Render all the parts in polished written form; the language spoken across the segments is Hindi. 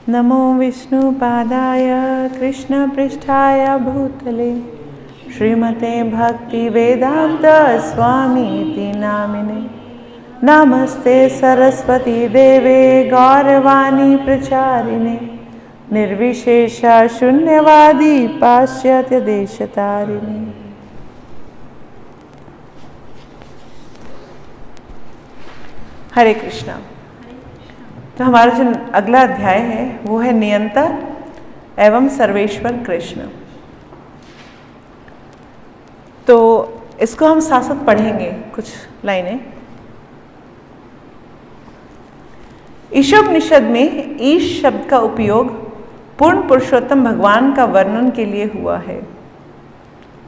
नमो विष्णुपादाय कृष्णपृष्ठाय भूतले श्रीमते भक्तिवेदान्त स्वामीति नामिने। नमस्ते सरस्वती देवे गौरवाणी प्रचारिणे निर्विशेष शून्यवादी पाश्चात्य देशतारिणे। हरे कृष्णा। तो हमारा जो अगला अध्याय है वो है नियंता एवं सर्वेश्वर कृष्ण। तो इसको हम साथ साथ पढ़ेंगे कुछ लाइनें। ईशोपनिषद में ईश शब्द का उपयोग पूर्ण पुरुषोत्तम भगवान का वर्णन के लिए हुआ है।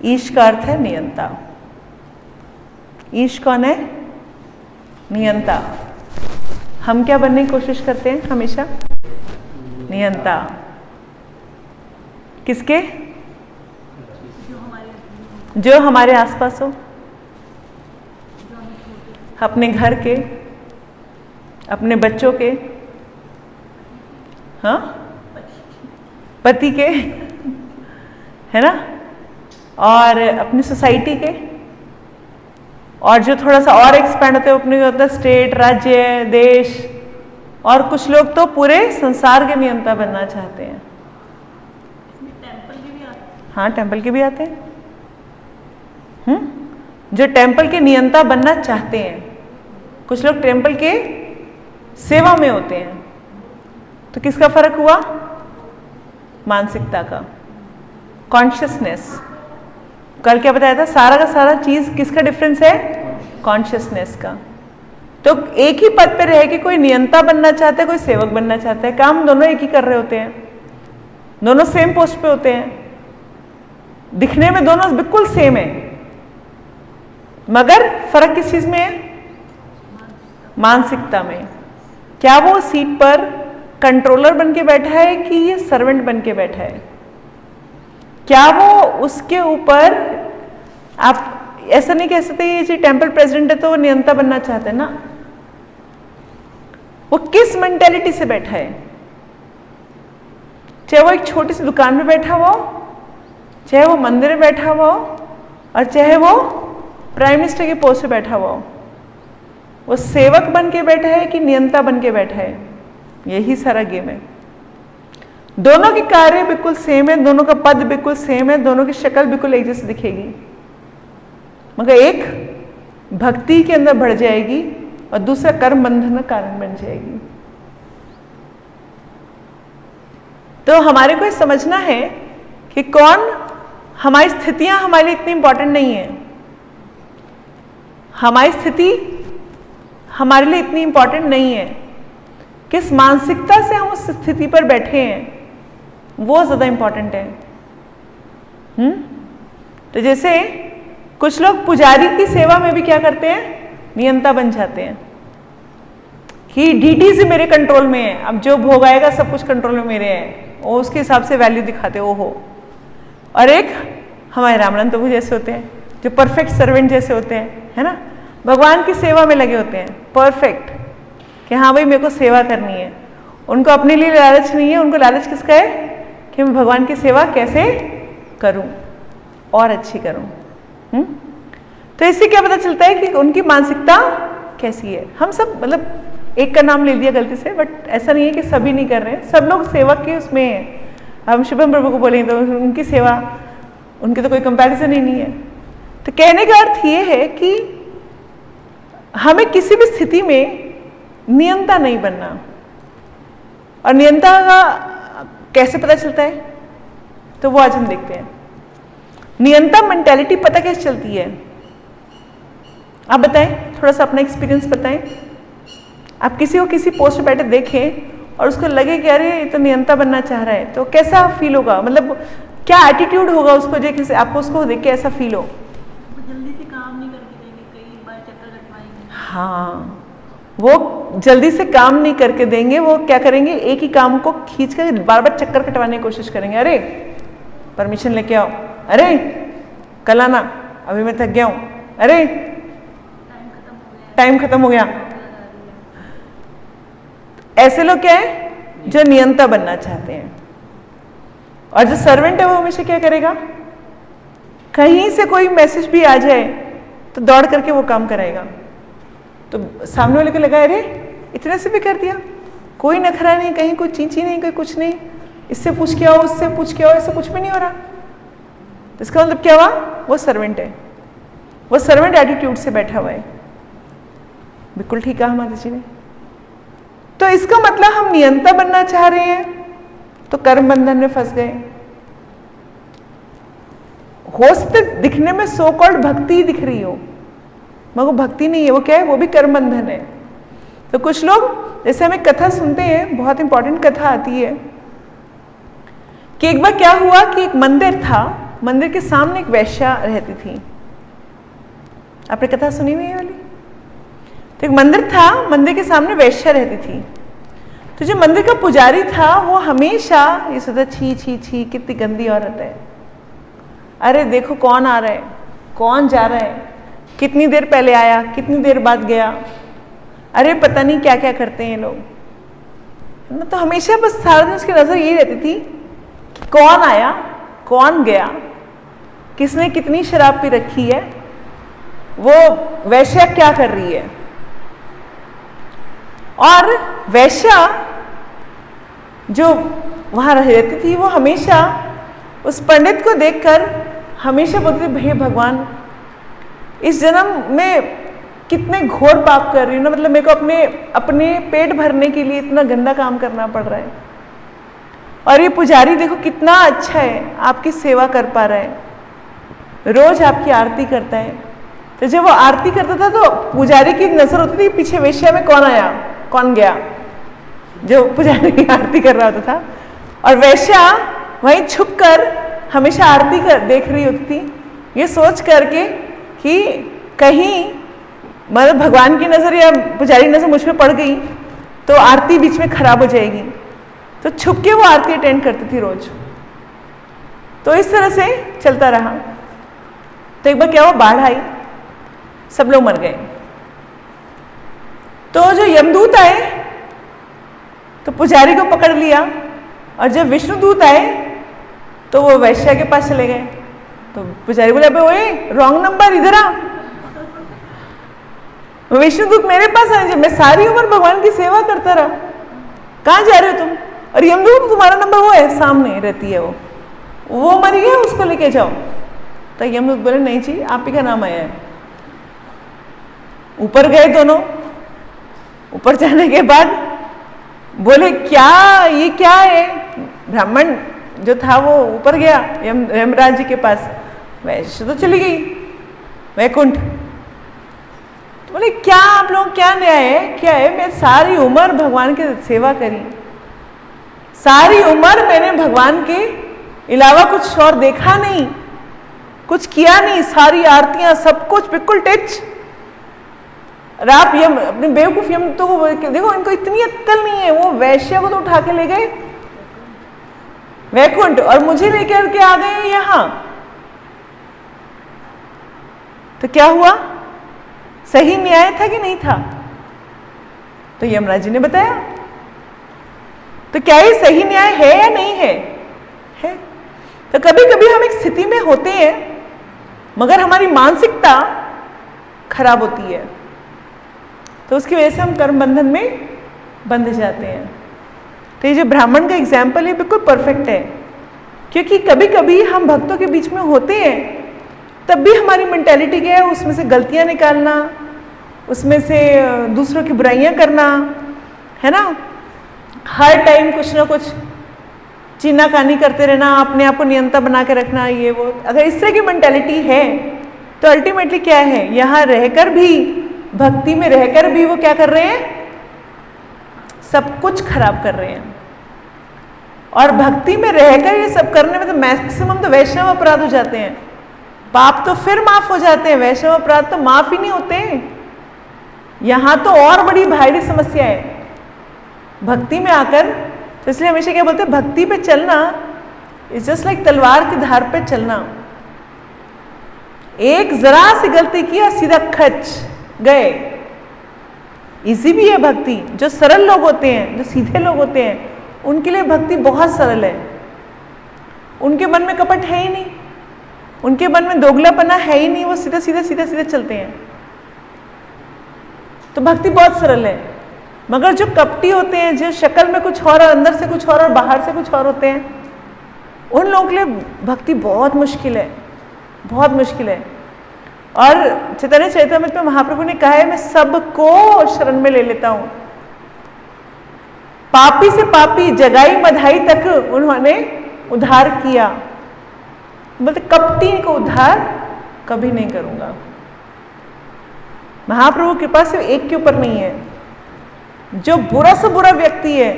ईश का अर्थ है नियंता। ईश कौन है? नियंता। हम क्या बनने की कोशिश करते हैं हमेशा? नियंता। किसके? जो हमारे आसपास हो, अपने घर के, अपने बच्चों के, हाँ, पति के, है ना, और अपनी सोसाइटी के, और जो थोड़ा सा और एक्सपेंड होते हैं अपने होता है स्टेट, राज्य, देश, और कुछ लोग तो पूरे संसार के नियंता बनना चाहते हैं। टेम्पल के भी आते हैं। हाँ, टेम्पल के भी आते हैं। जो टेम्पल के नियंता बनना चाहते हैं, कुछ लोग टेम्पल के सेवा में होते हैं। तो किसका फर्क हुआ? मानसिकता का, कॉन्शियसनेस। कल क्या बताया था? सारा का सारा चीज किसका डिफरेंस है? कॉन्शियसनेस का। तो एक ही पद पे रह के कोई नियंता बनना चाहता है, कोई सेवक बनना चाहता है, काम दोनों एक ही कर रहे होते हैं, दोनों सेम पोस्ट पे होते हैं, दिखने में दोनों बिल्कुल सेम है, मगर फर्क किस चीज में है? मानसिकता में। क्या वो सीट पर कंट्रोलर बन के बैठा है कि ये सर्वेंट बन के बैठा है? क्या वो उसके ऊपर, आप ऐसा नहीं कह सकते ये जी टेम्पल प्रेसिडेंट है तो वो नियंता बनना चाहते हैं ना। वो किस मेंटेलिटी से बैठा है? चाहे वो एक छोटी सी दुकान में बैठा हुआ हो, चाहे वो मंदिर में बैठा हुआ हो, और चाहे वो प्राइम मिनिस्टर के पोस्ट पे बैठा हुआ हो, वो सेवक बन के बैठा है कि नियंता बन के बैठा है? यही सारा गेम है। दोनों के कार्य बिल्कुल सेम है, दोनों का पद बिल्कुल सेम है, दोनों की शक्ल बिल्कुल एक जैसी दिखेगी, मगर एक भक्ति के अंदर बढ़ जाएगी और दूसरा कर्म बंधन का कारण बन जाएगी। तो हमारे को समझना है कि कौन, हमारी स्थितियां हमारे लिए इतनी इंपॉर्टेंट नहीं है। हमारी स्थिति हमारे लिए इतनी इंपॉर्टेंट नहीं है। किस मानसिकता से हम उस स्थिति पर बैठे हैं वो ज्यादा इंपॉर्टेंट है। तो जैसे कुछ लोग पुजारी की सेवा में भी क्या करते हैं? नियंता बन जाते हैं कि डीटी से मेरे कंट्रोल में है, अब जो भोग आएगा सब कुछ कंट्रोल में मेरे है, वो उसके हिसाब से वैल्यू दिखाते हो। और एक हमारे रामानंद प्रभु जैसे होते हैं जो परफेक्ट सर्वेंट जैसे होते हैं, है ना, भगवान की सेवा में लगे होते हैं, परफेक्ट, कि हाँ भाई मेरे को सेवा करनी है। उनको अपने लिए लालच नहीं है, उनको लालच किसका है? कि मैं भगवान की सेवा कैसे करूं और अच्छी करूं। तो इससे क्या पता चलता है कि उनकी मानसिकता कैसी है। हम सब, मतलब एक का नाम ले लिया गलती से, बट ऐसा नहीं है कि सभी नहीं कर रहे हैं, सब लोग सेवक के उसमें हैं। हम शुभम प्रभु को बोलेंगे तो उनकी सेवा, उनके तो कोई कंपैरिजन ही नहीं है। तो कहने का अर्थ ये है कि हमें किसी भी स्थिति में नियंता नहीं बनना। और नियंता का कैसे पता चलता है? तो वो आज हम देखते हैं। नियंता मेंटालिटी पता कैसे चलती है? आप बताएं, थोड़ा सा अपना एक्सपीरियंस बताएं। आप किसी को किसी पोस्ट पे बैठे देखें और उसको लगे कि अरे ये तो नियंता बनना चाह रहा है, तो कैसा फील होगा? मतलब क्या एटीट्यूड होगा उसको, जो किसी आपको उसको देख के ऐसा फील हो? जल्दी से काम नहीं करके देंगे, कई बार चक्कर कटवाएंगे। हाँ, वो जल्दी से काम नहीं करके देंगे। वो क्या करेंगे? एक ही काम को खींच कर बार बार चक्कर कटवाने की कोशिश करेंगे। अरे परमिशन लेके आओ, अरे कल आना, अभी मैं थक गया हूं, अरे टाइम खत्म हो गया। ऐसे लोग क्या है? जो नियंता बनना चाहते हैं। और जो सर्वेंट है वो हमेशा क्या करेगा, कहीं से कोई मैसेज भी आ जाए तो दौड़ करके वो काम कराएगा। तो सामने वाले को लगा अरे इतने से भी कर दिया, कोई नखरा नहीं, कहीं कोई चींची नहीं, कोई कुछ नहीं, इससे पूछ के आओ, उससे पूछ के आओ, ऐसा कुछ भी नहीं हो रहा। तो इसका मतलब क्या हुआ, वो सर्वेंट है, वो सर्वेंट एटीट्यूड से बैठा हुआ है। बिल्कुल ठीक कहा माता जी ने। तो इसका मतलब हम नियंता बनना चाह रहे हैं तो कर्म बंधन में फंस गए। हो सकते दिखने में सो कॉल्ड भक्ति दिख रही हो, मगर वो भक्ति नहीं है, वो क्या है, वो भी कर्म बंधन है। तो कुछ लोग, जैसे हम एक कथा सुनते हैं, बहुत इंपॉर्टेंट कथा आती है कि एक बार क्या हुआ कि एक मंदिर था, मंदिर के सामने एक वैश्या रहती थी। आपने कथा सुनी हुई है वाली? तो एक मंदिर था, मंदिर के सामने वैश्या रहती थी। तो जो मंदिर का पुजारी था वो हमेशा ये सोचता, छी छी छी कितनी गंदी औरत है, अरे देखो कौन आ रहा है, कौन जा रहा है, कितनी देर पहले आया, कितनी देर बाद गया, अरे पता नहीं क्या क्या करते हैं लोग। तो हमेशा बस सारा दिन उसकी नजर यही रहती थी कि कौन आया, कौन गया, किसने कितनी शराब पी रखी है, वो वैश्या क्या कर रही है। और वैश्या जो वहां रहती थी वो हमेशा उस पंडित को देखकर हमेशा बोलती थी, भैया भगवान इस जन्म में कितने घोर पाप कर रही हूँ ना, मतलब मेरे को अपने पेट भरने के लिए इतना गंदा काम करना पड़ रहा है, और ये पुजारी देखो कितना अच्छा है, आपकी सेवा कर पा रहा है, रोज आपकी आरती करता है। तो जब वो आरती करता था तो पुजारी की नजर होती थी पीछे वैश्या में कौन आया कौन गया, जो पुजारी की आरती कर रहा होता था, और वैश्या वहीं छुप कर हमेशा आरती देख रही होती थी, ये सोच करके कि कहीं मतलब भगवान की नज़र या पुजारी की नज़र मुझ पर पड़ गई तो आरती बीच में खराब हो जाएगी। तो छुप के वो आरती अटेंड करती थी रोज। तो इस तरह से चलता रहा। तो एक बार क्या हुआ, बाढ़ आई, सब लोग मर गए। तो जो यमदूत आए तो पुजारी को पकड़ लिया, और जब विष्णुदूत आए तो वो वैश्या के पास चले गए। तो पुजारी बोले, अबे ओए रॉन्ग नंबर, इधर आ। विष्णुदूत मेरे पास आए, जब मैं सारी उम्र भगवान की सेवा करता रहा, कहाँ जा रहे हो तुम? और यमदूत तुम्हारा नंबर वो है, सामने रहती है वो मर गया, उसको लेके जाओ। तो यमदूत बोले, नहीं जी आप ही का नाम आया है। ऊपर गए दोनों, ऊपर जाने के बाद बोले, क्या ये क्या है? ब्राह्मण जो था वो ऊपर गया यमराज जी के पास, वैश्य तो चली गई वैकुंठ। तो बोले, क्या आप लोग क्या न्याय है, क्या है? मैं सारी उम्र भगवान की सेवा करी, सारी उम्र मैंने भगवान के अलावा कुछ और देखा नहीं, कुछ किया नहीं, सारी आरतियां सब कुछ बिल्कुल टच। और आप यम अपने बेवकूफ यम तो देखो, इनको इतनी अक्ल नहीं है, वो वैश्या को तो उठा के ले गए वैकुंठ और मुझे लेकर के आ गए यहां। तो क्या हुआ, सही न्याय था कि नहीं था? तो यमराज जी ने बताया। तो क्या ये सही न्याय है या नहीं है? है। तो कभी कभी हम एक स्थिति में होते हैं मगर हमारी मानसिकता खराब होती है, तो उसकी वजह से हम कर्म बंधन में बंध जाते हैं। तो ये जो ब्राह्मण का एग्जाम्पल है बिल्कुल परफेक्ट है, क्योंकि कभी कभी हम भक्तों के बीच में होते हैं तब भी हमारी मेंटालिटी क्या है, उसमें से गलतियां निकालना, उसमें से दूसरों की बुराइयां करना, है ना, हर टाइम कुछ ना कुछ चीनाकानी करते रहना, अपने आप को नियंता बना के रखना, ये वो। अगर इस तरह की मेंटालिटी है तो अल्टीमेटली क्या है, यहाँ रहकर भी, भक्ति में रहकर भी वो क्या कर रहे हैं, सब कुछ खराब कर रहे हैं। और भक्ति में रहकर ये सब करने में तो मैक्सिमम तो वैष्णव अपराध हो जाते हैं, पाप तो फिर माफ हो जाते हैं, वैष्णव अपराध तो माफ ही नहीं होते। यहाँ तो और बड़ी भारी समस्या है भक्ति में आकर। तो इसलिए हमेशा क्या बोलते हैं, भक्ति पे चलना इज जस्ट लाइक तलवार की धार पे चलना। एक जरा सी गलती किया, सीधा खच गए। इजी भी है भक्ति, जो सरल लोग होते हैं, जो सीधे लोग होते हैं, उनके लिए भक्ति बहुत सरल है। उनके मन में कपट है ही नहीं, उनके मन में दोगलापना है ही नहीं, वो सीधा सीधा सीधा सीधा चलते हैं। तो भक्ति बहुत सरल है। मगर जो कपटी होते हैं, जो शक्ल में कुछ और अंदर से कुछ और बाहर से कुछ और होते हैं, उन लोगों के लिए भक्ति बहुत मुश्किल है, बहुत मुश्किल है। और चैतन्य चरितामृत में महाप्रभु ने कहा है, मैं सबको शरण में ले लेता हूं। पापी से पापी, जगाई मधाई तक उन्होंने उद्धार किया। बोलते कपटी को उद्धार कभी नहीं करूंगा। महाप्रभु के पास सिर्फ एक के ऊपर नहीं है, जो बुरा से बुरा व्यक्ति है,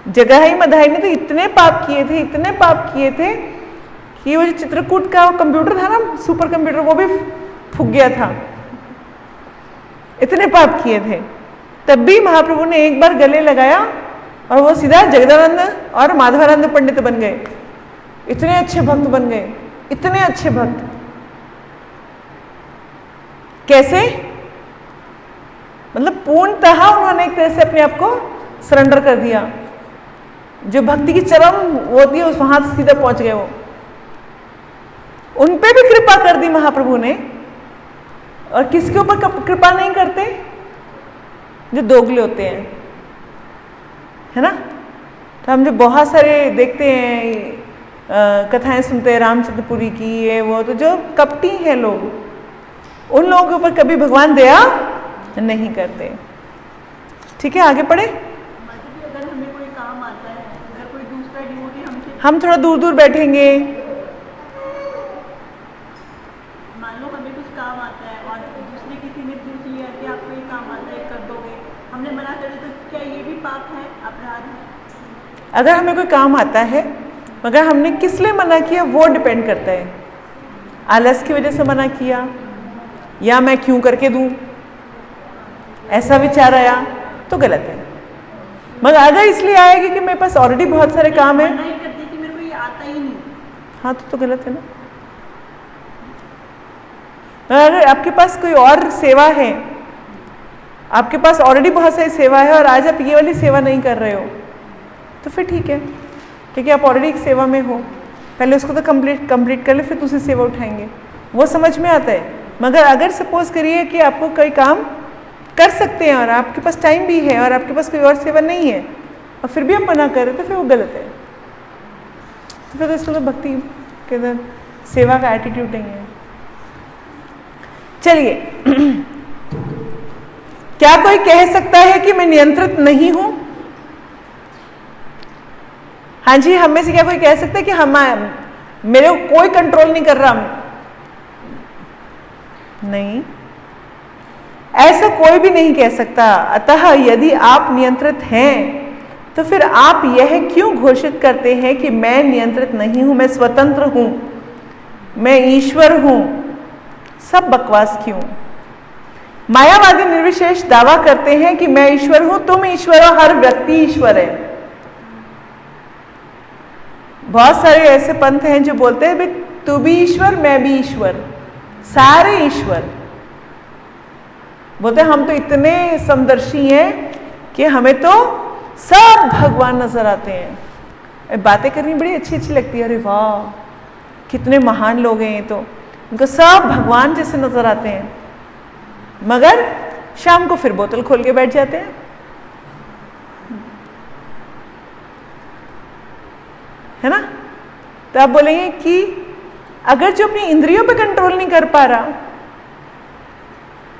जगाई मधाई ने तो इतने पाप किए थे, इतने पाप किए थे कि वो जो चित्रकूट का कंप्यूटर था ना, सुपर कंप्यूटर, वो भी फूक गया था, इतने पाप किए थे। तब भी महाप्रभु ने एक बार गले लगाया और वो सीधा जगदानंद और माधवानंद पंडित बन गए। इतने अच्छे भक्त बन गए, इतने अच्छे भक्त। कैसे? मतलब पूर्णतः उन्होंने एक तरह से अपने आप को सरेंडर कर दिया। जो भक्ति की चरम होती है, उस वहां सीधा पहुंच गए वो। उन पे भी कृपा कर दी महाप्रभु ने। और किसके ऊपर कृपा नहीं करते? जो दोगले होते हैं, है ना। तो हम जो बहुत सारे देखते हैं, कथाएं सुनते हैं रामचंद्रपुरी की, ये वो, तो जो कपटी हैं लोग, उन लोगों के ऊपर कभी भगवान दया नहीं करते। ठीक है, आगे पढ़े। अगर हमें कोई काम आता है, अगर कोई दूसरा डिवोटी हमसे, हम थोड़ा दूर दूर बैठेंगे। मान लो हमें कुछ काम आता है और दूसरे किसी ने पूछ लिया कि आपको ये काम आता है, कर दोगे, हमने मना कर दिया, तो क्या ये भी पाप है, अपराध है? अगर हमें कोई काम आता है मगर हमने किस लिए मना किया, वो डिपेंड करता है। आलस की वजह से मना किया, या मैं क्यों करके दूं, ऐसा विचार आया, तो गलत है। मगर अगर इसलिए आएगी कि मेरे पास ऑलरेडी बहुत सारे काम है, नहीं करती कि मेरे को ये आता ही नहीं, हाँ तो गलत है ना। अगर आपके पास कोई और सेवा है, आपके पास ऑलरेडी बहुत सारी सेवा है और आज आप ये वाली सेवा नहीं कर रहे हो, तो फिर ठीक है, क्योंकि आप ऑलरेडी एक सेवा में हो। पहले उसको तो कंप्लीट कर ले, फिर दूसरी सेवा उठाएंगे, वो समझ में आता है। मगर अगर सपोज करिए कि आपको कोई काम कर सकते हैं और आपके पास टाइम भी है और आपके पास कोई और सेवा नहीं है और फिर भी आप मना कर रहे, तो फिर वो गलत है। तो फिर इसको तो भक्ति के अंदर सेवा का एटीट्यूड नहीं है। चलिए, क्या कोई कह सकता है कि मैं नियंत्रित नहीं हूं? हाँ जी, हम में से क्या कोई कह सकता है कि हम मेरे को कोई कंट्रोल नहीं कर रहा? नहीं, ऐसा कोई भी नहीं कह सकता। अतः यदि आप नियंत्रित हैं, तो फिर आप यह क्यों घोषित करते हैं कि मैं नियंत्रित नहीं हूं, मैं स्वतंत्र हूं, मैं ईश्वर हूं? सब बकवास क्यों? मायावादी निर्विशेष दावा करते हैं कि मैं ईश्वर हूं, तुम ईश्वर हो, हर व्यक्ति ईश्वर है। बहुत सारे ऐसे पंथ हैं जो बोलते हैं भाई तू भी ईश्वर, मैं भी ईश्वर, सारे ईश्वर। बोलते हैं हम तो इतने समदर्शी हैं कि हमें तो सब भगवान नजर आते हैं। बातें करनी बड़ी अच्छी अच्छी लगती है, अरे वाह कितने महान लोग हैं ये, तो उनको सब भगवान जैसे नजर आते हैं। मगर शाम को फिर बोतल खोल के बैठ जाते हैं, है ना। तो आप बोलेंगे कि अगर जो अपनी इंद्रियों पे कंट्रोल नहीं कर पा रहा,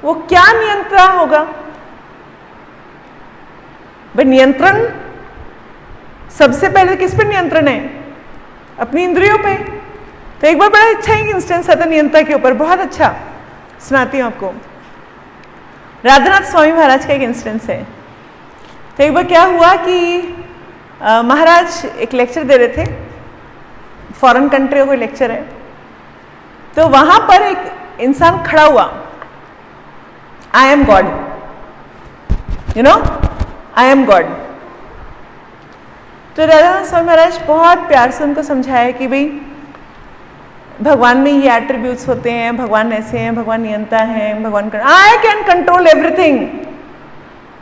वो क्या नियंत्रण होगा? भाई नियंत्रण सबसे पहले किस पे नियंत्रण है? अपनी इंद्रियों पे। तो एक बार बड़ा अच्छा एक इंस्टेंस आता नियंत्रण के ऊपर, बहुत अच्छा, सुनाती हूं आपको। राधानाथ स्वामी महाराज का एक इंस्टेंस है। तो एक बार क्या हुआ कि महाराज एक लेक्चर दे रहे थे, फॉरेन कंट्री का कोई लेक्चर है। तो वहां पर एक इंसान खड़ा हुआ, I am God, you know, I am God. तो राधानाथ स्वामी महाराज बहुत प्यार से उनको समझाया कि भाई भगवान में ये एट्रीब्यूट्स होते हैं, भगवान ऐसे हैं, भगवान नियंता है, भगवान आई कैन कंट्रोल एवरीथिंग,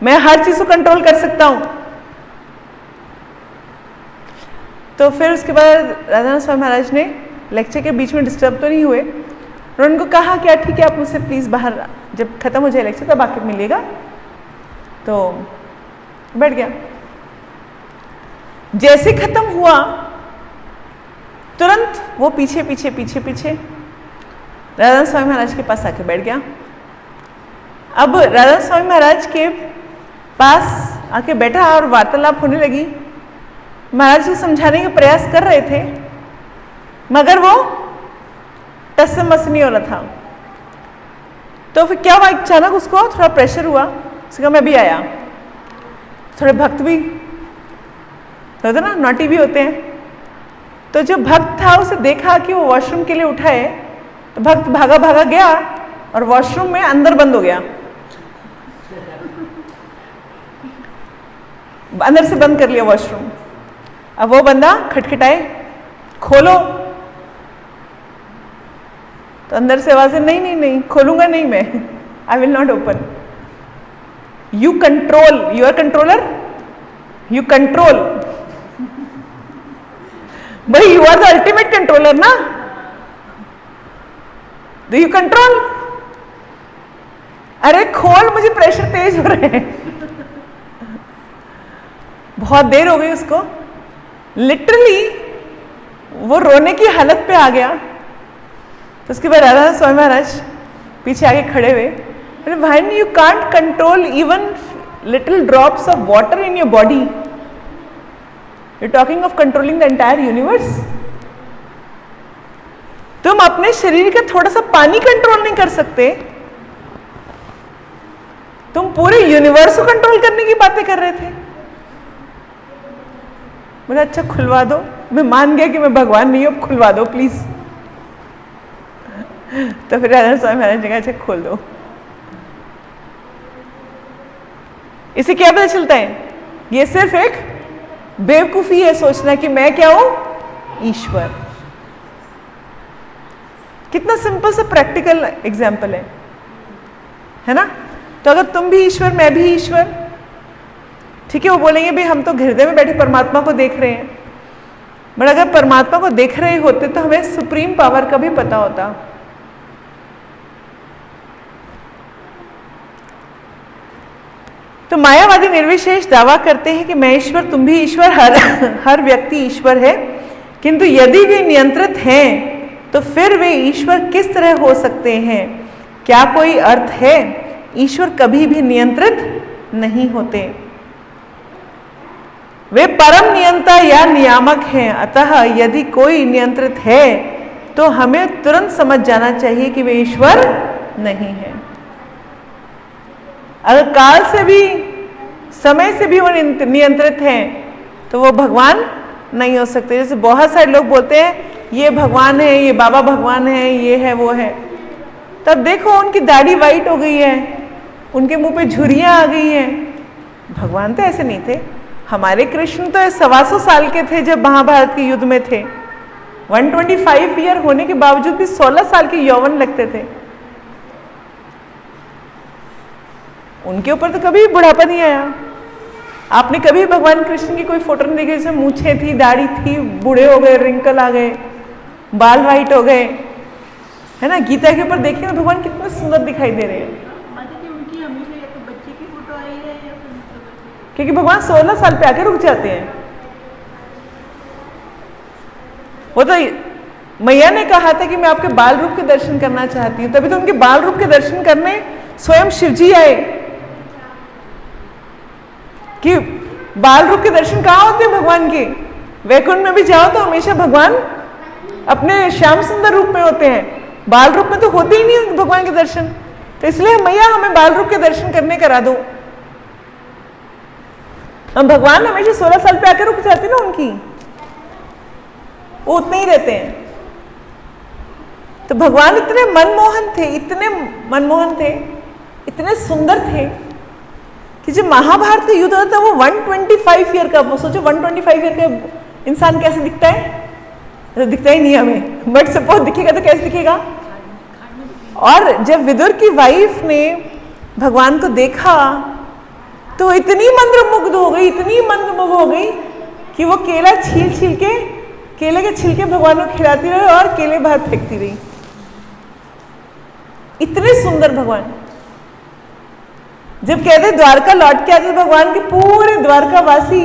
मैं हर चीज को कंट्रोल कर सकता हूं। तो फिर उसके बाद राधानाथ स्वामी महाराज ने लेक्चर के बीच में डिस्टर्ब तो नहीं हुए और उनको कहा क्या ठीक है आप मुझसे प्लीज़ बाहर जब खत्म हो जाए लेक्चर तब आके मिलिएगा। तो बैठ गया। जैसे खत्म हुआ तुरंत वो पीछे पीछे पीछे पीछे राधानाथ स्वामी महाराज के पास आके बैठ गया। अब राधानाथ स्वामी महाराज के पास आके बैठा और वार्तालाप होने लगी। महाराज को समझाने का प्रयास कर रहे थे मगर वो टस से मस नहीं हो रहा था। तो फिर क्या हुआ, अचानक उसको थोड़ा प्रेशर हुआ। उसका मैं भी आया। थोड़े भक्त भी होते ना, नॉटी भी होते हैं। तो जो भक्त था उसे देखा कि वो वॉशरूम के लिए उठा है तो भक्त भागा भागा गया और वॉशरूम में अंदर बंद हो गया, अंदर से बंद कर लिया वॉशरूम। अब वो बंदा खटखटाए खोलो तो अंदर से आवाज है नहीं नहीं नहीं खोलूंगा नहीं मैं, I will not open. You control, you are controller, you control. भाई you are the ultimate controller ना, डू यू कंट्रोल? अरे खोल, मुझे प्रेशर तेज हो रहे हैं। बहुत देर हो गई उसको, लिटरली वो रोने की हालत पे आ गया। तो उसके बाद राधानाथ स्वामी महाराज पीछे आके खड़े हुए, when you can't control even little drops of water in your body, you talking of controlling the entire universe. तुम अपने शरीर का थोड़ा सा पानी कंट्रोल नहीं कर सकते, तुम पूरे यूनिवर्स को कंट्रोल करने की बातें कर रहे थे। बोला अच्छा खुलवा दो, मैं मान गया कि मैं भगवान नहीं हूं, अब खुलवा दो प्लीज। तो फिर राधानाथ स्वामी महाराज ने कहा अच्छा खोल दो। इसे क्या पता चलता है, ये सिर्फ एक बेवकूफी है सोचना कि मैं क्या हूं, ईश्वर। कितना सिंपल सा प्रैक्टिकल एग्जाम्पल है ना। तो अगर तुम भी ईश्वर, मैं भी ईश्वर, ठीक है, वो बोलेंगे भाई हम तो हृदय में बैठे परमात्मा को देख रहे हैं, बट अगर परमात्मा को देख रहे होते तो हमें सुप्रीम पावर का भी पता होता। तो मायावादी निर्विशेष दावा करते हैं कि मैं ईश्वर, तुम भी ईश्वर, हर व्यक्ति ईश्वर है, किंतु यदि वे नियंत्रित हैं तो फिर वे ईश्वर किस तरह हो सकते हैं? क्या कोई अर्थ है? ईश्वर कभी भी नियंत्रित नहीं होते, वे परम नियंता या नियामक हैं। अतः यदि कोई नियंत्रित है तो हमें तुरंत समझ जाना चाहिए कि वे ईश्वर नहीं है। अगर काल से भी, समय से भी वो नियंत्रित हैं तो वो भगवान नहीं हो सकते। जैसे बहुत सारे लोग बोलते हैं ये भगवान है, ये बाबा भगवान है, ये है वो है, तब देखो उनकी दाढ़ी वाइट हो गई है, उनके मुंह पे झुर्रियां आ गई हैं। भगवान तो ऐसे नहीं थे। हमारे कृष्ण तो 125 साल के थे जब महाभारत के युद्ध में थे, 125 ईयर होने के बावजूद भी 16 साल के यौवन लगते थे। उनके ऊपर तो कभी बुढ़ापा नहीं आया। आपने कभी भगवान कृष्ण की कोई फोटो नहीं देखी जिसमें मूछें थी, दाढ़ी थी, बूढ़े हो गए, रिंकल आ गए, बाल वाइट हो गए, है ना। गीता के ऊपर देखिए ना भगवान कितने सुंदर दिखाई दे रहे हैं। उनकी हमेशा या तो बच्चे की फोटो आई है या फिर, क्योंकि भगवान 16 साल पे आके रुक जाते हैं। वो तो मैया ने कहा था कि मैं आपके बाल रूप के दर्शन करना चाहती हूँ, तभी तो उनके बाल रूप के दर्शन करने स्वयं शिवजी आए। कि बाल रूप के दर्शन कहाँ होते हैं भगवान के? वैकुंठ में भी जाओ तो हमेशा भगवान अपने श्याम सुंदर रूप में होते हैं, बाल रूप में तो होते ही नहीं भगवान के दर्शन। तो इसलिए मैया हमें बाल रूप के दर्शन करने करा दो। हम भगवान हमेशा 16 साल पे आकर रुक जाते ना उनकी, वो उतने ही रहते हैं। तो भगवान इतने मनमोहन थे, इतने मनमोहन थे, इतने सुंदर थे कि जब महाभारत का युद्ध होता है वो 125 ईयर का, वो सोचो 125 ईयर का इंसान कैसे दिखता है? तो दिखता ही नहीं हमें, बट सपोज दिखेगा तो कैसे दिखेगा? और जब विदुर की वाइफ ने भगवान को देखा तो इतनी मंत्रमुग्ध हो गई, इतनी मंत्रमुग्ध हो गई कि वो केला छील छील के, केले के छिलके भगवान को खिलाती रही और केले बाहर फेंकती रही। इतने सुंदर भगवान। जब कहते द्वारका लौट के आते भगवान के पूरे द्वारका वासी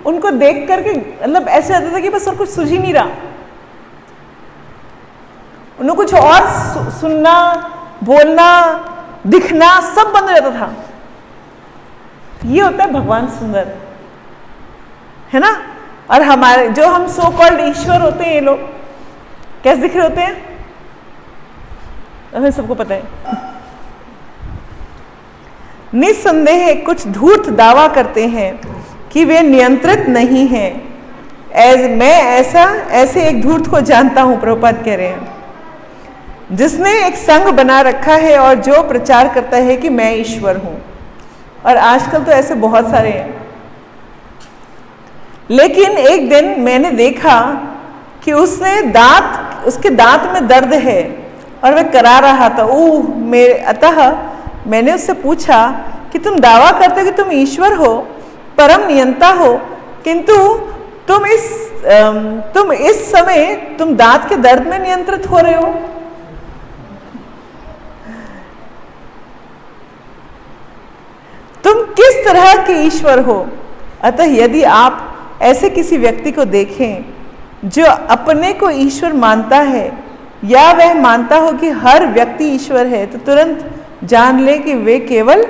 उनको देख करके मतलब ऐसे आता था कि बस और कुछ सूझ ही नहीं रहा, उन्हें कुछ और सुनना, बोलना, दिखना सब बंद हो जाता था। ये होता है भगवान सुंदर, है ना। और हमारे जो हम सो कॉल्ड ईश्वर होते हैं, ये लोग कैसे दिख रहे होते हैं, हमें सबको पता है। निस्संदेह कुछ धूर्त दावा करते हैं कि वे नियंत्रित नहीं हैं। मैं ऐसे एक धूर्त को जानता हूं, प्रभुपाद कह रहे हैं, जिसने एक संघ बना रखा है और जो प्रचार करता है कि मैं ईश्वर हूं। और आजकल तो ऐसे बहुत सारे हैं। लेकिन एक दिन मैंने देखा कि उसके दांत में दर्द है और वह करा रहा था। अतः मैंने उससे पूछा कि तुम दावा करते हो कि तुम ईश्वर हो, परम नियंता हो, किंतु तुम इस समय तुम दांत के दर्द में नियंत्रित हो रहे हो। तुम किस तरह के ईश्वर हो? अतः यदि आप ऐसे किसी व्यक्ति को देखें जो अपने को ईश्वर मानता है या वह मानता हो कि हर व्यक्ति ईश्वर है, तो तुरंत जान ले कि वे केवल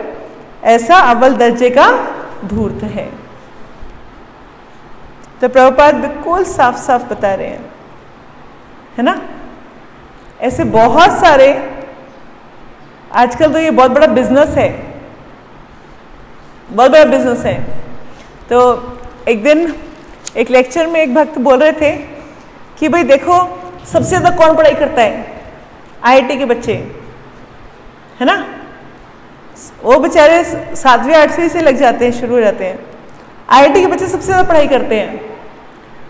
ऐसा अव्वल दर्जे का धूर्त है। तो प्रभुपाद बिल्कुल साफ साफ बता रहे हैं, है ना। ऐसे बहुत सारे, आजकल तो ये बहुत बड़ा बिजनेस है, बहुत बड़ा बिजनेस है। तो एक दिन एक लेक्चर में एक भक्त बोल रहे थे कि भाई देखो सबसे ज़्यादा कौन पढ़ाई करता है, आईआईटी के बच्चे, है ना। वो बेचारे 7वीं 8वीं से लग जाते हैं, शुरू हो जाते हैं। आईआईटी के बच्चे सबसे ज़्यादा पढ़ाई करते हैं,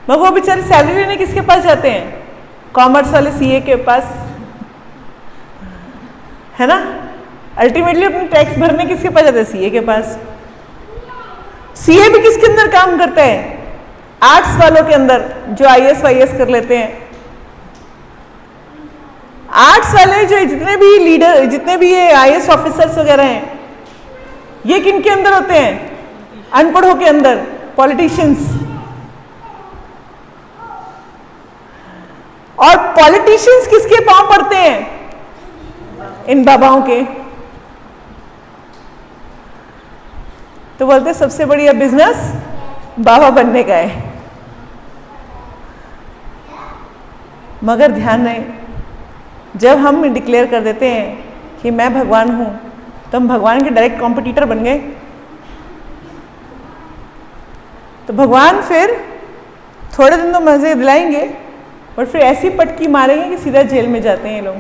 मगर वो बेचारे सैलरी लेने किसके पास जाते हैं? कॉमर्स वाले सीए के पास, है ना। अल्टीमेटली अपने टैक्स भरने किसके पास जाते हैं? सीए के पास। सीए भी किसके अंदर काम करता है? आर्ट्स वालों के अंदर, जो आईएएस वाईएएस कर लेते हैं। आर्ट्स वाले जो जितने भी लीडर, जितने भी ये आईएएस ऑफिसर्स वगैरह हैं, ये किनके अंदर होते हैं? अनपढ़ों के अंदर, पॉलिटिशियंस। और पॉलिटिशियंस किसके पांव पड़ते हैं? इन बाबाओं के। तो बोलते सबसे बढ़िया बिजनेस बाबा बनने का है। मगर ध्यान रहे, जब हम डिक्लेयर कर देते हैं कि मैं भगवान हूं, तो हम भगवान के डायरेक्ट कॉम्पिटिटर बन गए। तो भगवान फिर थोड़े दिन तो मजे दिलाएंगे और फिर ऐसी पटकी मारेंगे कि सीधा जेल में जाते हैं ये लोग,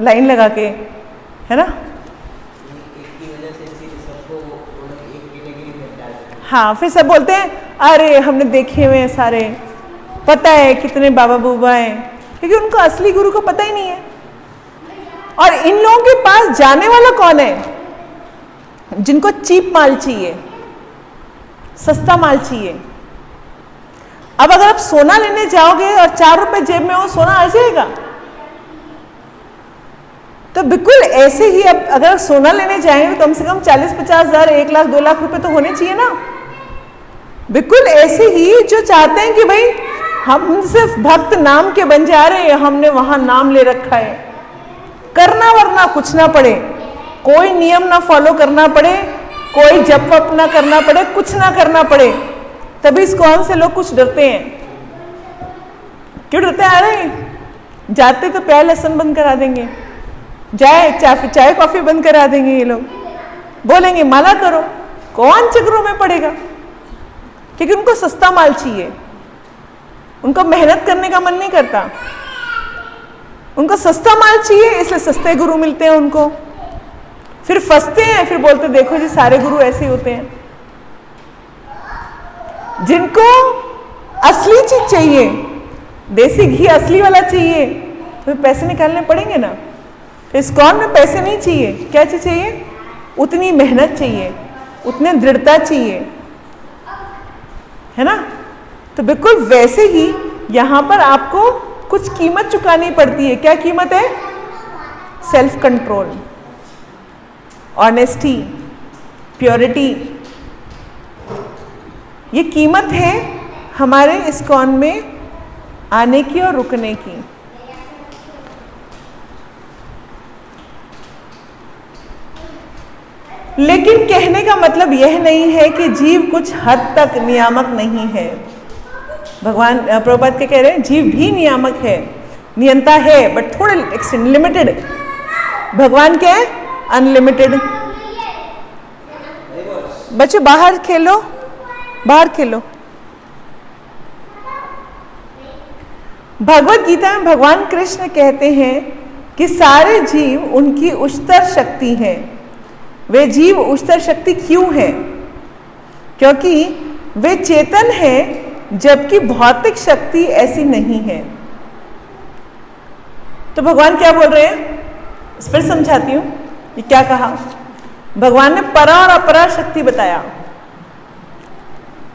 लाइन लगा के, है ना। हाँ, फिर सब बोलते हैं अरे हमने देखे हुए हैं सारे, पता है कितने बाबा बूबा हैं, क्योंकि उनको असली गुरु को पता ही नहीं है। और इन लोगों के पास जाने वाला कौन है? जिनको चीप माल चाहिए, सस्ता माल चाहिए। अब अगर आप सोना लेने जाओगे और 4 रुपए जेब में हो, सोना आ जाएगा? तो बिल्कुल ऐसे ही अब अगर सोना लेने जाएंगे तो कम से कम 40-50 हज़ार, 1 लाख 2 लाख रुपए तो होने चाहिए ना। बिल्कुल ऐसे ही जो चाहते हैं कि भाई हम सिर्फ भक्त नाम के बन जा रहे हैं, हमने वहां नाम ले रखा है, करना वरना कुछ ना पड़े, कोई नियम ना फॉलो करना पड़े, कोई जप वप ना करना पड़े, कुछ ना करना पड़े, तभी इस कौन से लोग कुछ डरते हैं। क्यों डरते आ रहे हैं? जाते तो प्याज लहसुन बंद करा देंगे, चाय कॉफी बंद करा देंगे, ये लोग बोलेंगे माला करो, कौन चक्रों में पड़ेगा? क्योंकि उनको सस्ता माल चाहिए, उनको मेहनत करने का मन नहीं करता, उनको सस्ता माल चाहिए, इसलिए सस्ते गुरु मिलते हैं उनको। फिर फंसते हैं, फिर बोलते देखो जी सारे गुरु ऐसे ही होते हैं। जिनको असली चीज चाहिए, देसी घी असली वाला चाहिए, तो पैसे निकालने पड़ेंगे ना। तो इस्कॉन में पैसे नहीं चाहिए, क्या चीज चाहिए? उतनी मेहनत चाहिए, उतनी दृढ़ता चाहिए, है ना। तो बिल्कुल वैसे ही यहाँ पर आपको कुछ कीमत चुकानी पड़ती है। क्या कीमत है? Self control, honesty, purity. ये कीमत है हमारे इस्कॉन में आने की और रुकने की। लेकिन कहने का मतलब यह नहीं है कि जीव कुछ हद तक नियामक नहीं है। भगवान प्रभुपाद क्या कह रहे हैं? जीव भी नियामक है, नियंता है, बट थोड़े एक्सटेंड, लिमिटेड। भगवान क्या है? अनलिमिटेड। बच्चों बाहर खेलो, बाहर खेलो। भगवत गीता में भगवान कृष्ण कहते हैं कि सारे जीव उनकी उच्चतर शक्ति है। वे जीव उच्चतर शक्ति क्यों है? क्योंकि वे चेतन है, जबकि भौतिक शक्ति ऐसी नहीं है। तो भगवान क्या बोल रहे हैं? फिर समझाती हूं ये क्या कहा। भगवान ने परा और अपरा शक्ति बताया।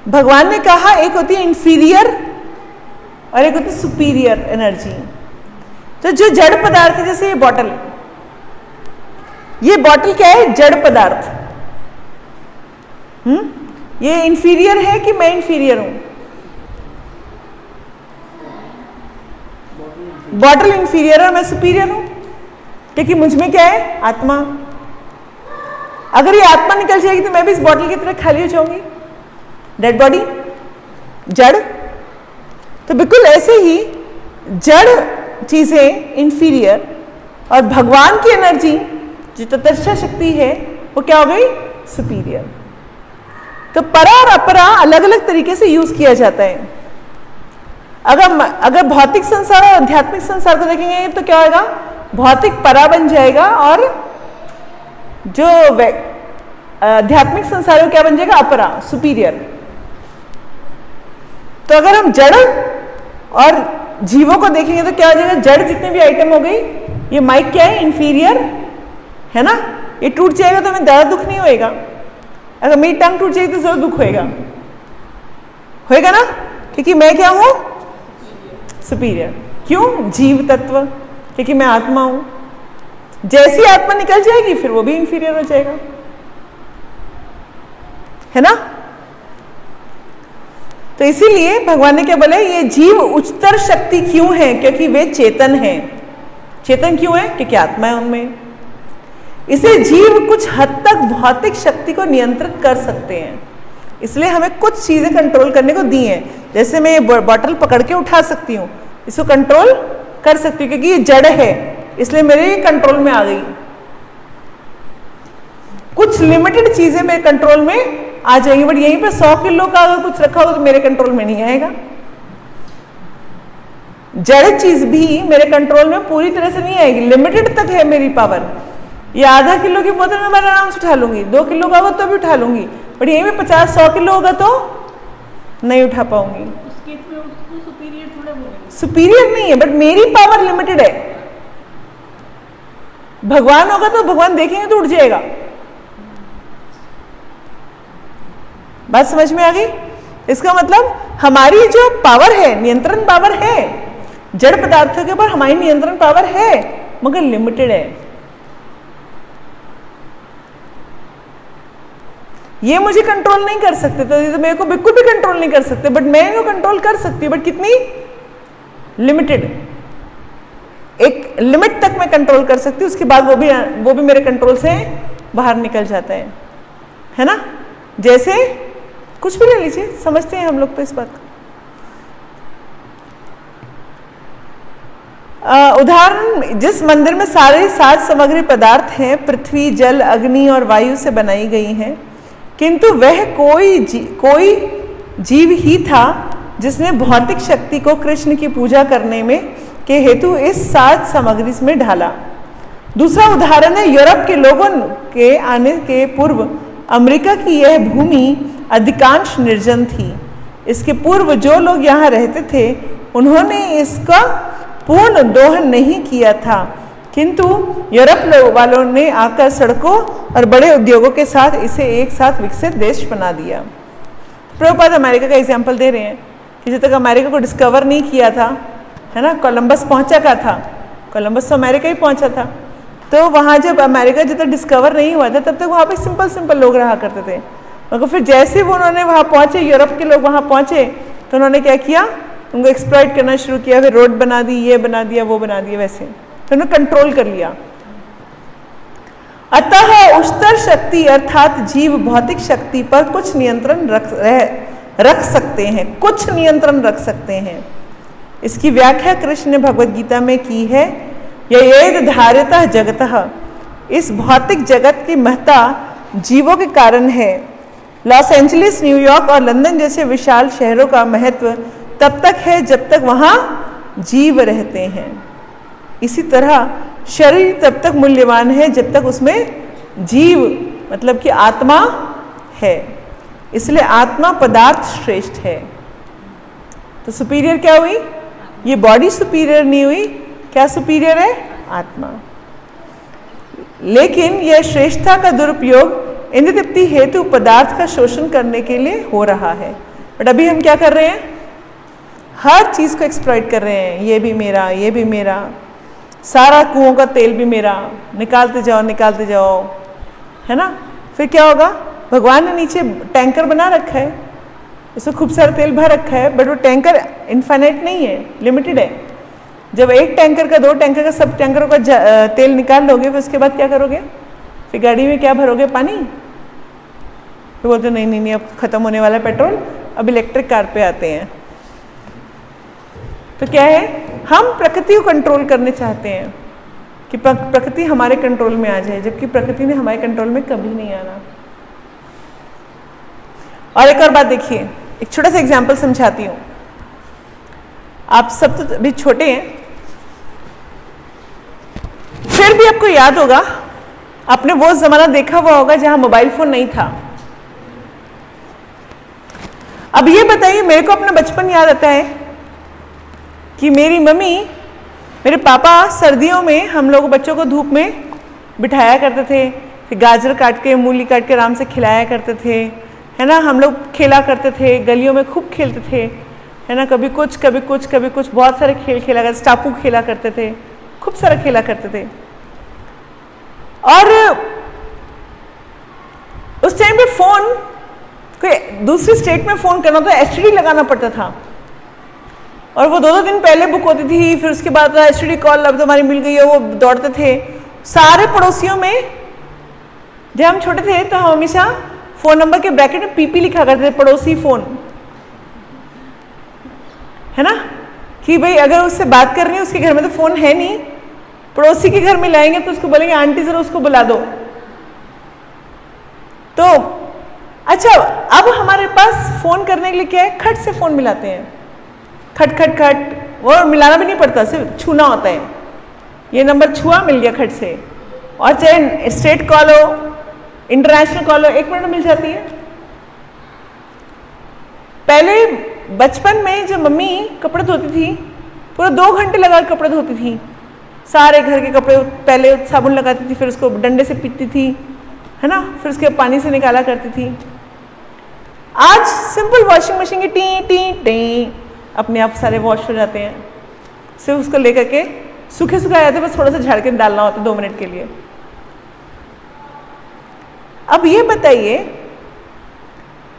भगवान ने कहा एक होती है इंफीरियर और एक होती है सुपीरियर एनर्जी। तो जो जड़ पदार्थ है, जैसे ये बॉटल क्या है? जड़ पदार्थ। ये इंफीरियर है कि मैं इंफीरियर हूं? बॉटल इंफीरियर है, मैं सुपीरियर हूं, क्योंकि मुझ में क्या है? आत्मा। अगर ये आत्मा निकल जाएगी तो मैं भी इस बॉटल की तरह खाली हो जाऊंगी, डेड बॉडी, जड़। तो बिल्कुल ऐसे ही जड़ चीजें इंफीरियर और भगवान की एनर्जी जो तटस्थ शक्ति है वो क्या हो गई? सुपीरियर। तो परा और अपरा अलग अलग तरीके से यूज किया जाता है। अगर भौतिक संसार और आध्यात्मिक संसार को देखेंगे तो क्या होगा? भौतिक परा बन जाएगा और जो आध्यात्मिक संसार है क्या बन जाएगा? अपरा, सुपीरियर। तो अगर हम जड़ और जीवों को देखेंगे तो क्या हो जाएगा? जड़ जितने भी आइटम हो गई, ये माइक क्या है? इंफीरियर है ना। ये टूट जाएगा तो हमें ज्यादा दुख नहीं होएगा। अगर मेरी टंग टूट जाएगी तो जरूर दुख होएगा ना, क्योंकि मैं क्या हूं? सुपीरियर। क्यों? जीव तत्व, क्योंकि मैं आत्मा हूं। जैसी आत्मा निकल जाएगी फिर वो भी इंफीरियर हो जाएगा, है ना। तो इसीलिए भगवान ने क्या बोला? ये जीव उच्चतर शक्ति क्यों है? क्योंकि वे चेतन हैं। चेतन क्यों है? क्योंकि आत्मा है उनमें। इसे जीव कुछ हद तक भौतिक शक्ति को नियंत्रित कर सकते हैं। इसलिए हमें कुछ चीजें कंट्रोल करने को दी हैं। जैसे मैं ये बॉटल पकड़ के उठा सकती हूँ, इसको कंट्रोल कर सकती हूँ, क्योंकि ये जड़ है, इसलिए मेरे कंट्रोल में आ गई। कुछ लिमिटेड चीजें मेरे कंट्रोल में आ जाएगी, बट यहीं पे 100 किलो का अगर कुछ रखा हो तो मेरे कंट्रोल में नहीं आएगा। जड़ चीज भी मेरे कंट्रोल में पूरी तरह से नहीं आएगी, लिमिटेड तक है मेरी पावर। ये आधा किलो की बोतल में मैं आराम से उठा लूंगी, 2 किलो का होगा तो भी उठा लूंगी, बट यहीं पे 50-100 किलो होगा तो नहीं उठा पाऊंगी। सुपीरियर नहीं है, बट मेरी पावर लिमिटेड है। भगवान होगा तो भगवान देखेंगे तो उठ जाएगा। बात समझ में आ गई? इसका मतलब हमारी जो पावर है, नियंत्रण पावर है, जड़ पदार्थों के ऊपर हमारी नियंत्रण पावर है, मगर लिमिटेड है। ये मुझे कंट्रोल नहीं कर सकते, तो मेरे को बिल्कुल भी कंट्रोल नहीं कर सकते, बट मैं इनको कंट्रोल कर सकती हूँ, बट कितनी? लिमिटेड। एक लिमिट तक मैं कंट्रोल कर सकती हूँ, उसके बाद वो भी मेरे कंट्रोल से बाहर निकल जाता है ना। जैसे कुछ भी ले लीजिए, समझते हैं हम लोग तो इस बात को। उदाहरण, जिस मंदिर में सारे साज सामग्री पदार्थ हैं, पृथ्वी, जल, अग्नि और वायु से बनाई गई हैं, किंतु वह कोई जीव ही था जिसने भौतिक शक्ति को कृष्ण की पूजा करने में के हेतु इस साज सामग्री में ढाला। दूसरा उदाहरण है, यूरोप के लोगों के आने के पूर्व अमेरिका की यह भूमि अधिकांश निर्जन थी। इसके पूर्व जो लोग यहाँ रहते थे उन्होंने इसका पूर्ण दोहन नहीं किया था, किंतु यूरोप वालों ने आकर सड़कों और बड़े उद्योगों के साथ इसे एक साथ विकसित देश बना दिया। प्रभुपाद अमेरिका का एग्जाम्पल दे रहे हैं कि जब तक अमेरिका को डिस्कवर नहीं किया था, है ना, कोलंबस पहुंचा का था, कोलंबस तो अमेरिका ही पहुंचा था, तो वहाँ जब अमेरिका जब तक डिस्कवर नहीं हुआ था तब तक वहाँ पे सिंपल सिंपल लोग रहा करते थे। मगर फिर जैसे वो उन्होंने वहाँ पहुँचे, यूरोप के लोग वहाँ पहुँचे, तो उन्होंने क्या किया, उनको एक्सप्लॉइट करना शुरू किया, फिर रोड बना दी, ये बना दिया, वो बना दिया, वैसे तो उन्होंने कंट्रोल कर लिया। अतः उच्चतर शक्ति अर्थात जीव भौतिक शक्ति पर कुछ नियंत्रण रख सकते हैं, कुछ नियंत्रण रख सकते हैं। इसकी व्याख्या कृष्ण ने भगवद गीता में की है, ययेद धार्यतः जगतः, इस भौतिक जगत की महत्ता जीवों के कारण है। लॉस एंजलिस, न्यूयॉर्क और लंदन जैसे विशाल शहरों का महत्व तब तक है जब तक वहाँ जीव रहते हैं। इसी तरह शरीर तब तक मूल्यवान है जब तक उसमें जीव मतलब कि आत्मा है। इसलिए आत्मा पदार्थ श्रेष्ठ है। तो सुपीरियर क्या हुई, ये बॉडी सुपीरियर नहीं हुई, क्या सुपीरियर है, आत्मा। लेकिन यह श्रेष्ठता का दुरुपयोग इंद्रिय तृप्ति हेतु पदार्थ का शोषण करने के लिए हो रहा है। बट अभी हम क्या कर रहे हैं, हर चीज को एक्सप्लॉइट कर रहे हैं, ये भी मेरा, ये भी मेरा, सारा कुओं का तेल भी मेरा, निकालते जाओ, है ना। फिर क्या होगा, भगवान ने नीचे टैंकर बना रखा है, इसमें खूब सारा तेल भर रखा है, बट वो टैंकर इनफाइनाइट नहीं है, लिमिटेड है। जब एक टैंकर का, दो टैंकर का, सब टैंकरों का तेल निकाल लोगे, फिर उसके बाद क्या करोगे, फिर गाड़ी में क्या भरोगे, पानी। फिर बोलते नहीं, अब खत्म होने वाला पेट्रोल, अब इलेक्ट्रिक कार पे आते हैं। तो क्या है, हम प्रकृति को कंट्रोल करने चाहते हैं कि प्रकृति हमारे कंट्रोल में आ जाए, जबकि प्रकृति ने हमारे कंट्रोल में कभी नहीं आना। और एक और बात देखिए, एक छोटा सा एग्जाम्पल समझाती हूँ। आप सब तो अभी छोटे हैं, फिर भी आपको याद होगा, आपने वो जमाना देखा हुआ होगा जहां मोबाइल फोन नहीं था। अब ये बताइए, मेरे को अपना बचपन याद आता है कि मेरी मम्मी, मेरे पापा सर्दियों में हम लोग बच्चों को धूप में बिठाया करते थे, फिर गाजर काट के, मूली काट के आराम से खिलाया करते थे, है ना। हम लोग खेला करते थे, गलियों में खूब खेलते थे, है ना, कभी कुछ कभी कुछ कभी कुछ, बहुत सारे खेल खेला करते, टापू खेला करते थे, खूब सारा खेला करते थे। और उस टाइम पे फोन, कोई दूसरी स्टेट में फोन करना तो एसटीडी लगाना पड़ता था, और वो 2-2 दिन पहले बुक होती थी, फिर उसके बाद एसटीडी कॉल अब तो हमारी मिल गई है, वो दौड़ते थे। सारे पड़ोसियों में, जब हम छोटे थे तो हम हमेशा फोन नंबर के ब्रैकेट में पीपी लिखा करते थे, पड़ोसी फोन, है ना, कि भाई अगर उससे बात करनी है, उसके घर में तो फोन है नहीं, पड़ोसी के घर में लाएंगे तो उसको बोलेंगे आंटी जरा उसको बुला दो। तो अच्छा, अब हमारे पास फोन करने के लिए क्या है, खट से फोन मिलाते हैं, खट खट खट, वो मिलाना भी नहीं पड़ता, सिर्फ छूना होता है, ये नंबर छुआ, मिल गया खट से। और चाहे स्टेट कॉल हो, इंटरनेशनल कॉल हो, 1 मिनट में मिल जाती है। पहले बचपन में जब मम्मी कपड़े धोती थी, पूरा 2 घंटे लगा कपड़े धोती थी, सारे घर के कपड़े, पहले साबुन लगाती थी, फिर उसको डंडे से पीटती थी, है ना, फिर उसके पानी से निकाला करती थी। आज सिंपल वॉशिंग मशीन की टी टी टी, अपने आप सारे वॉश हो जाते हैं, सिर्फ उसको लेकर के सूखे सुखाए जाते, बस थोड़ा सा झाड़ के डालना होता है 2 मिनट के लिए। अब ये बताइए,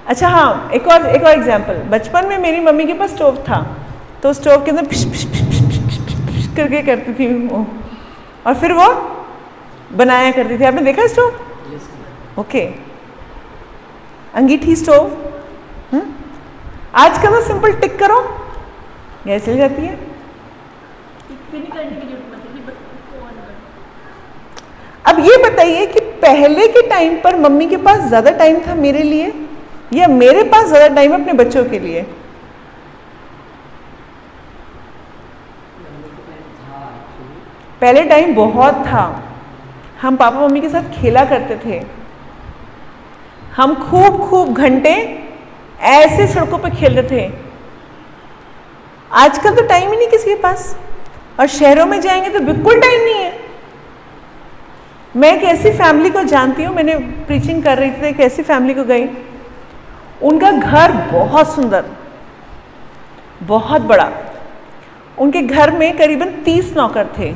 अच्छा हाँ, एक और एग्जाम्पल, बचपन में मेरी मम्मी के पास स्टोव था, तो स्टोव के अंदर पिश पिश पिश पिश पिश पिश करके करती थी वो, और फिर वो बनाया करती थी। आपने देखा स्टोव? Okay, अंगीठी stove. आजकल तो सिंपल टिक करो, गैस चल जाती है। अब ये बताइए कि पहले के टाइम पर मम्मी के पास ज्यादा टाइम था मेरे लिए, या मेरे पास ज्यादा टाइम अपने बच्चों के लिए? पहले टाइम बहुत था, हम पापा मम्मी के साथ खेला करते थे, हम खूब घंटे ऐसे सड़कों पे खेलते थे। आजकल तो टाइम ही नहीं किसी के पास, और शहरों में जाएंगे तो बिल्कुल टाइम नहीं है। मैं एक ऐसी फैमिली को जानती हूँ, मैंने प्रीचिंग कर रही थी, एक ऐसी फैमिली को गई, उनका घर बहुत सुंदर, बहुत बड़ा। उनके घर में करीबन 30 नौकर थे,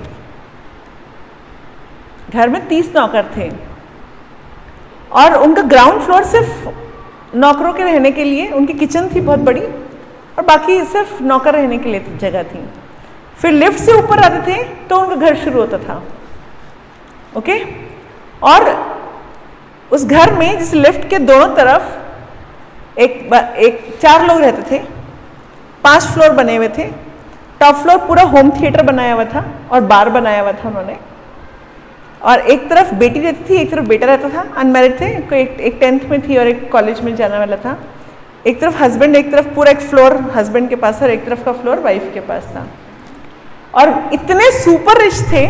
घर में 30 नौकर थे, और उनका ग्राउंड फ्लोर सिर्फ नौकरों के रहने के लिए, उनकी किचन थी बहुत बड़ी, और बाकी सिर्फ नौकर रहने के लिए जगह थी। फिर लिफ्ट से ऊपर आते थे तो उनका घर शुरू होता था। ओके, और उस घर में जिस लिफ्ट के दोनों तरफ एक 4 लोग रहते थे, 5 फ्लोर बने हुए थे। टॉप फ्लोर पूरा होम थिएटर बनाया हुआ था और बार बनाया हुआ था उन्होंने, और एक तरफ बेटी रहती थी, एक तरफ बेटा रहता था, अनमैरिड थे, कोई एक 10th में थी और एक कॉलेज में जाने वाला था। एक तरफ हस्बैंड, एक तरफ पूरा एक फ्लोर हस्बैंड के पास और एक तरफ का फ्लोर वाइफ के पास था। और इतने सुपर रिच थे,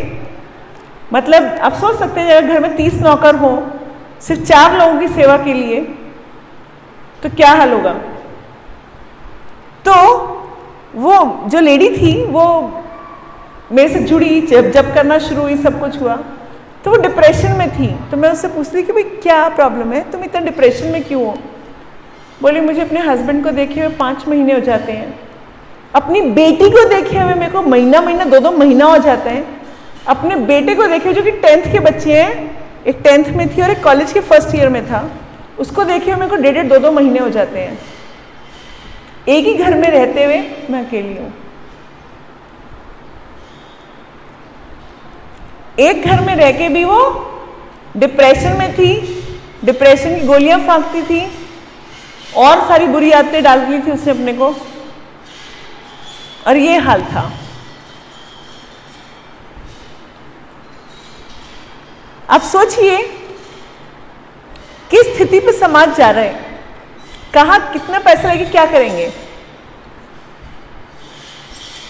मतलब आप सोच सकते हैं अगर घर में 30 नौकर हो सिर्फ 4 लोगों की सेवा के लिए, तो क्या हाल होगा। तो वो जो लेडी थी वो मेरे से जुड़ी, जब करना शुरू हुई, सब कुछ हुआ, तो वो डिप्रेशन में थी। तो मैं उससे पूछती कि भाई क्या प्रॉब्लम है, तुम इतना डिप्रेशन में क्यों हो। बोली मुझे अपने हस्बैंड को देखे हुए 5 महीने हो जाते हैं, अपनी बेटी को देखे हुए मेरे को महीना 2 महीना हो जाते हैं, अपने बेटे को देखे जो कि 10th के बच्चे हैं, एक 10th में थी और एक कॉलेज के फर्स्ट ईयर में था, उसको देखे हुए मेरे को 1.5-2 महीने हो जाते हैं। एक ही घर में रहते हुए मैं अकेली हूं। एक घर में रह के भी वो डिप्रेशन में थी, डिप्रेशन की गोलियां फांकती थी और सारी बुरी आदतें डाल दी थी उसने अपने को, और ये हाल था। आप सोचिए किस स्थिति पे समाज जा रहा है, कहाँ कितना पैसा लेके क्या करेंगे।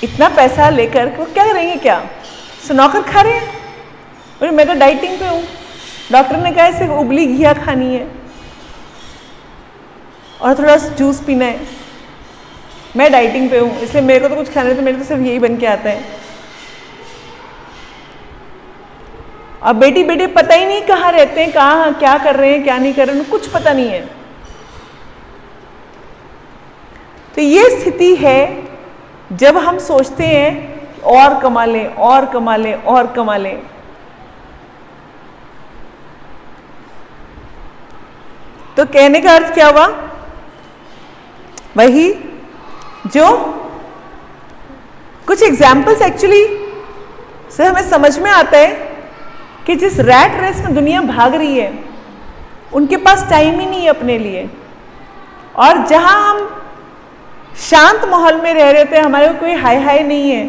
इतना पैसा लेकर वो क्या करेंगे, क्या नौकर खा रहे हैं। और मैं तो डाइटिंग पे हूँ, डॉक्टर ने कहा सिर्फ उबली घिया खानी है और थोड़ा जूस पीना है। मैं डाइटिंग पे हूँ इसलिए मेरे को तो कुछ खाना है, तो मेरे तो सिर्फ यही बन के आता है। और बेटी बेटे पता ही नहीं कहाँ रहते हैं, कहाँ क्या कर रहे हैं, क्या नहीं कर रहे हैं, कुछ पता नहीं है। तो ये स्थिति है जब हम सोचते हैं और कमा लें और कमा लें और कमा लें। तो कहने का अर्थ क्या हुआ, वही जो कुछ एग्जाम्पल्स एक्चुअली से हमें समझ में आता है कि जिस रैट रेस में दुनिया भाग रही है उनके पास टाइम ही नहीं है अपने लिए। और जहां हम शांत माहौल में रह रहे थे, हमारे को कोई हाय हाय नहीं है,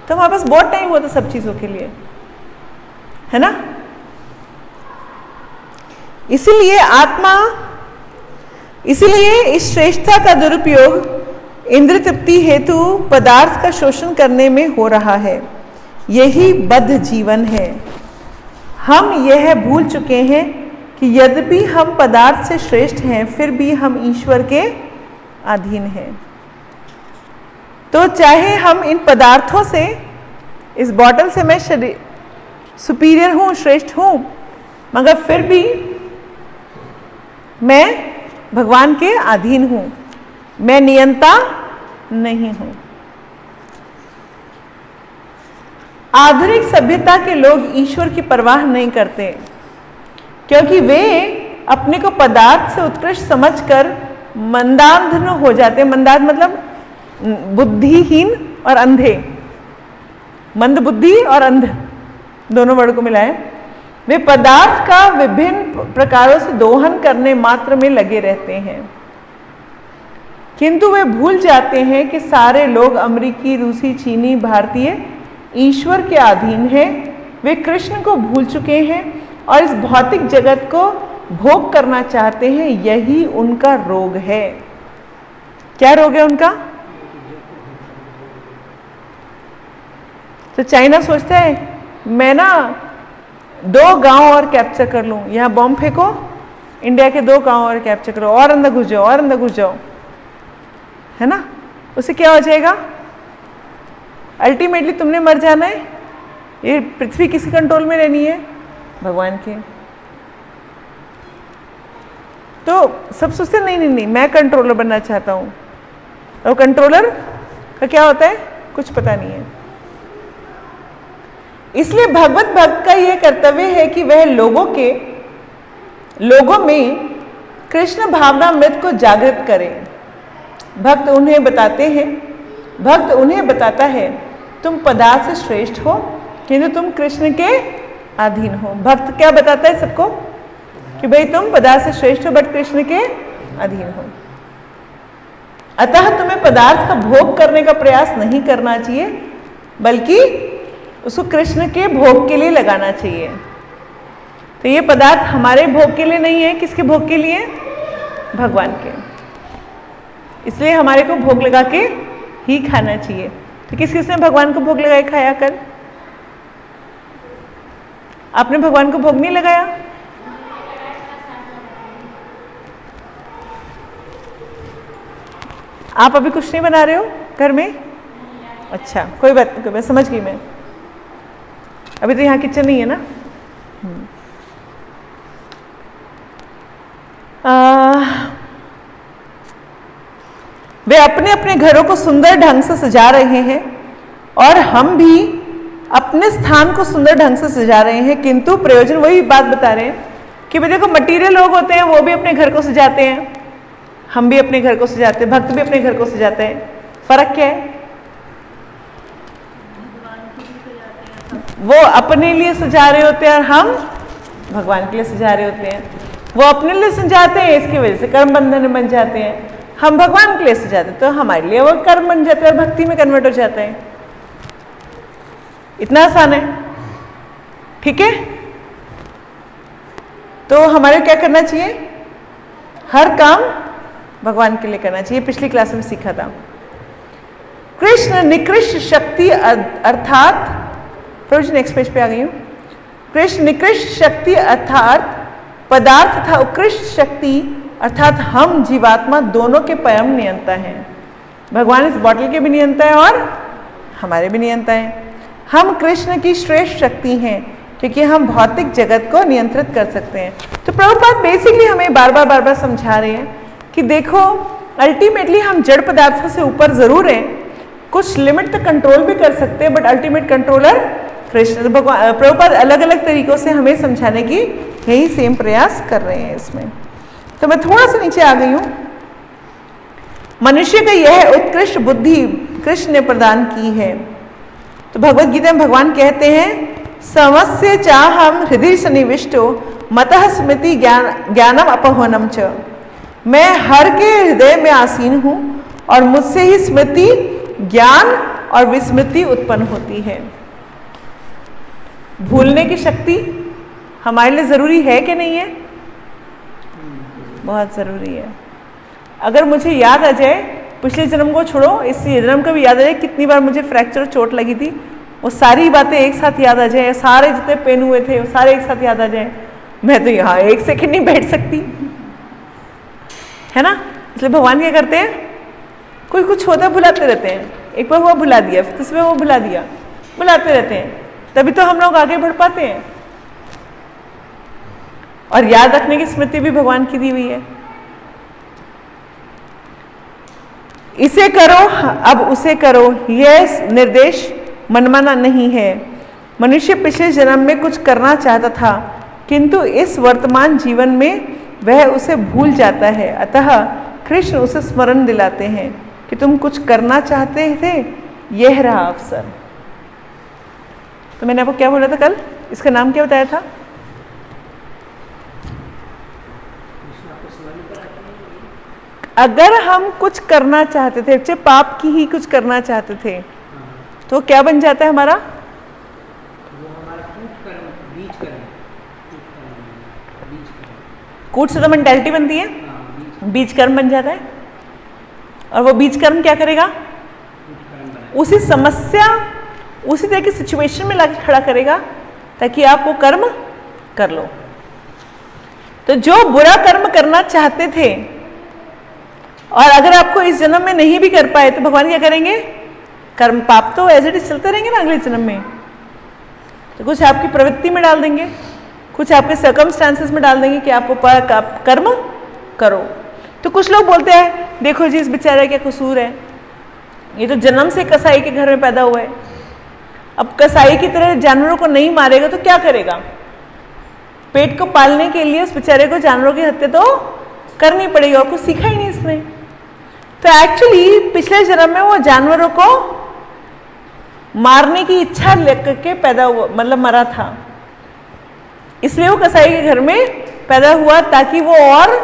तो हमारे पास बहुत टाइम होता सब चीज़ों के लिए, है ना। इसीलिए इस श्रेष्ठता का दुरुपयोग इंद्र तृप्ति हेतु पदार्थ का शोषण करने में हो रहा है। यही बद्ध जीवन है। हम यह भूल चुके हैं कि यद्यपि हम पदार्थ से श्रेष्ठ हैं, फिर भी हम ईश्वर के अधीन हैं। तो चाहे हम इन पदार्थों से, इस बॉटल से मैं सुपीरियर हूँ, श्रेष्ठ हूँ, मगर फिर भी मैं भगवान के अधीन हूँ, मैं नियंता नहीं हूँ। आधुनिक सभ्यता के लोग ईश्वर की परवाह नहीं करते, क्योंकि वे अपने को पदार्थ से उत्कृष्ट समझकर मंदांध हो जाते हैं। मंदांध मतलब बुद्धिहीन और अंधे, मंद बुद्धि और अंध दोनों वर्ड को मिलाए। वे पदार्थ का विभिन्न प्रकारों से दोहन करने मात्र में लगे रहते हैं, किंतु वे भूल जाते हैं कि सारे लोग अमेरिकी, रूसी, चीनी, भारतीय ईश्वर के अधीन हैं। वे कृष्ण को भूल चुके हैं और इस भौतिक जगत को भोग करना चाहते हैं। यही उनका रोग है। क्या रोग है उनका? तो चाइना सोचता है मैं ना 2 गांव और कैप्चर कर लूं, यहां बॉम्ब फेंको, इंडिया के 2 गांव और कैप्चर करो, और अंदर घुस जाओ, और अंदर घुस जाओ, है ना। उससे क्या हो जाएगा? अल्टीमेटली तुमने मर जाना है। ये पृथ्वी किसके कंट्रोल में रहनी है? भगवान के। तो सब सोचते नहीं नहीं नहीं मैं कंट्रोलर बनना चाहता हूँ, और कंट्रोलर का क्या होता है कुछ पता नहीं है। इसलिए भगवत भक्त का यह कर्तव्य है कि वह लोगों में कृष्ण भावनामृत को जागृत करे। भक्त उन्हें बताता है तुम पदार्थ से श्रेष्ठ हो किंतु तुम कृष्ण के अधीन हो। भक्त क्या बताता है सबको कि भाई तुम पदार्थ से श्रेष्ठ हो बट कृष्ण के अधीन हो। अतः तुम्हें पदार्थ का भोग करने का प्रयास नहीं करना चाहिए बल्कि उसको कृष्ण के भोग के लिए लगाना चाहिए। तो ये पदार्थ हमारे भोग के लिए नहीं है, किसके भोग के लिए? भगवान के। इसलिए हमारे को भोग लगा के ही खाना चाहिए। तो किस किसने भगवान को भोग लगाए खाया कल? आपने भगवान को भोग नहीं लगाया? आप अभी कुछ नहीं बना रहे हो घर में? अच्छा कोई बात नहीं, कोई बात, समझ गई मैं। अभी तो यहाँ किचन नहीं है ना। वे अपने अपने घरों को सुंदर ढंग से सजा रहे हैं और हम भी अपने स्थान को सुंदर ढंग से सजा रहे हैं, किंतु प्रयोजन वही बात बता रहे हैं कि भाई देखो मटीरियल लोग होते हैं वो भी अपने घर को सजाते हैं, हम भी अपने घर को सजाते हैं, भक्त भी अपने घर को सजाते हैं। फर्क क्या है? वो अपने लिए सजा रहे होते हैं और हम भगवान के लिए सजा रहे होते हैं। वो अपने लिए सजाते हैं, इसकी वजह से कर्म बंधन बन जाते हैं। हम भगवान के लिए सजाते हैं तो हमारे लिए वो कर्म बन जाते हैं और भक्ति में कन्वर्ट हो जाता है। इतना आसान है, ठीक है? तो हमारे क्या करना चाहिए? हर काम भगवान के लिए करना चाहिए। पिछली क्लास में सीखा था। कृष्ण निकृष्ट शक्ति अर्थात, प्रभु नेक्स्ट पेज पे आ गई हूं। कृष्ण निकृष्ट शक्ति अर्थात पदार्थ तथा उत्कृष्ट शक्ति अर्थात हम जीवात्मा दोनों के परम नियंता हैं। भगवान इस बॉटल के भी नियंता है और हमारे भी नियंता है। हम कृष्ण की श्रेष्ठ शक्ति हैं क्योंकि हम भौतिक जगत को नियंत्रित कर सकते हैं। तो प्रभुपाद बेसिकली हमें बार बार समझा रहे हैं कि देखो अल्टीमेटली हम जड़ पदार्थों से ऊपर जरूर हैं, कुछ लिमिट तक कंट्रोल भी कर सकते हैं, बट अल्टीमेट कंट्रोलर कृष्ण। तो भगवान प्रभुपाद अलग अलग तरीकों से हमें समझाने की यही सेम प्रयास कर रहे हैं इसमें। तो मैं थोड़ा सा नीचे आ गई हूं। मनुष्य का यह उत्कृष्ट बुद्धि कृष्ण ने प्रदान की है। तो भगवत गीता में भगवान कहते हैं समस्य चाहम हृदय सन्निविष्टो मतः स्मृति ज्ञानम अपहनम च। मैं हर के हृदय में आसीन हूं और मुझसे ही स्मृति, ज्ञान और विस्मृति उत्पन्न होती है। भूलने की शक्ति हमारे लिए जरूरी है कि नहीं है? बहुत जरूरी है। अगर मुझे याद आ जाए, पिछले जन्म को छोड़ो, इस जन्म का भी याद आ जाए कितनी बार मुझे फ्रैक्चर चोट लगी थी, वो सारी बातें एक साथ याद आ जाए, सारे जितने पेन हुए थे वो सारे एक साथ याद आ जाए, मैं तो यहाँ एक सेकंड नहीं बैठ सकती, है ना? इसलिए भगवान क्या करते हैं, कोई कुछ होता भुलाते रहते हैं। एक बार हुआ भुला दिया, फिर दूसरी बार वो भुला दिया, बुलाते रहते हैं, तभी तो हम लोग आगे बढ़ पाते हैं। और याद रखने की स्मृति भी भगवान की दी हुई है। इसे करो अब उसे करो, यह निर्देश मनमाना नहीं है। मनुष्य पिछले जन्म में कुछ करना चाहता था किंतु इस वर्तमान जीवन में वह उसे भूल जाता है, अतः कृष्ण उसे स्मरण दिलाते हैं कि तुम कुछ करना चाहते थे, यह रहा अवसर। तो मैंने आपको क्या बोला था कल, इसका नाम क्या बताया था? अगर हम कुछ करना चाहते थे, चाहे पाप की ही कुछ करना चाहते थे, तो क्या बन जाता है हमारा? वो हमारा कूट से तो मेंटालिटी बनती है, बीज कर्म बन जाता है। और वो बीज कर्म क्या करेगा? उसी समस्या, उसी तरह की सिचुएशन में लाके खड़ा करेगा ताकि आप वो कर्म कर लो। तो जो बुरा कर्म करना चाहते थे और अगर आपको इस जन्म में नहीं भी कर पाए तो भगवान क्या करेंगे? कर्म पाप तो एज इट इज चलते रहेंगे ना अगले जन्म में। तो कुछ आपकी प्रवृत्ति में डाल देंगे, कुछ आपके सर्कमस्टांसेस में डाल देंगे कि आप वो कर्म करो। तो कुछ लोग बोलते हैं देखो जी इस बेचारे का कसूर है, ये तो जन्म से कसाई के घर में पैदा हुआ है, अब कसाई की तरह जानवरों को नहीं मारेगा तो क्या करेगा, पेट को पालने के लिए उस बेचारे को जानवरों की हत्या तो करनी पड़ेगी, और कुछ सीखा ही नहीं इसने। तो एक्चुअली पिछले जन्म में वो जानवरों को मारने की इच्छा लेकर के पैदा हुआ, मतलब मरा था, इसलिए वो कसाई के घर में पैदा हुआ ताकि वो और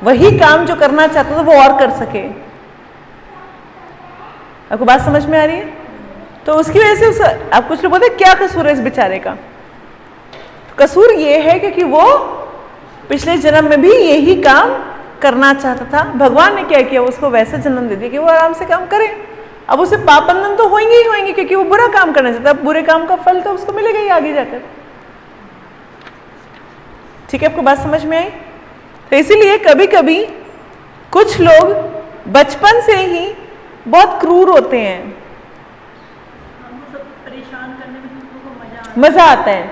वही काम जो करना चाहता था वो और कर सके। आपको बात समझ में आ रही है? तो उसकी वजह से आप कुछ लोग बोलते हैं क्या कसूर है इस बेचारे का? कसूर ये है क्योंकि वो पिछले जन्म में भी यही काम करना चाहता था। भगवान ने क्या किया, उसको वैसे जन्म दे दिया कि वो आराम से काम करे। अब उसे पाप बंधन तो होंगे ही होंगे क्योंकि वो बुरा काम करना चाहता है, बुरे काम का फल तो उसको मिलेगा ही आगे जाकर। ठीक है, आपको बात समझ में आई? तो इसीलिए कभी कभी कुछ लोग बचपन से ही बहुत क्रूर होते हैं, हमको सब परेशान करने में दूसरों को मजा आता है।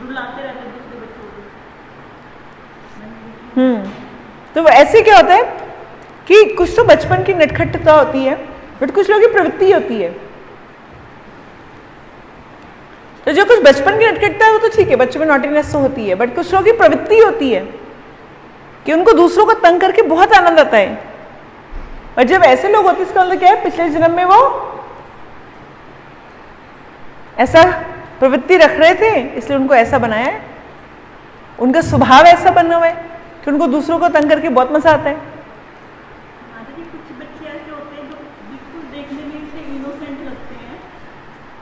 रुलाते रहते हैं दूसरे बच्चों को। तो वो ऐसे क्या होता है कि कुछ तो बचपन की नटखटता होती है, बट कुछ लोगों की प्रवृत्ति होती है। तो जो कुछ बचपन की नटखटता है वो तो ठीक है, बच्चों में नॉटीनेस तो होती है, बट कुछ लोगों की प्रवृत्ति होती है कि उनको दूसरों को तंग करके बहुत आनंद आता है। और जब ऐसे लोग होते हैं इसका मतलब क्या है, पिछले जन्म में वो ऐसा प्रवृत्ति रख रहे थे इसलिए उनको ऐसा बनाया है, उनका स्वभाव ऐसा बना हुआ है कि उनको दूसरों को तंग करके बहुत मजा आता है। माता जी कुछ बच्चे ऐसे होते हैं जो बिल्कुल देखने में से इनोसेंट लगते हैं,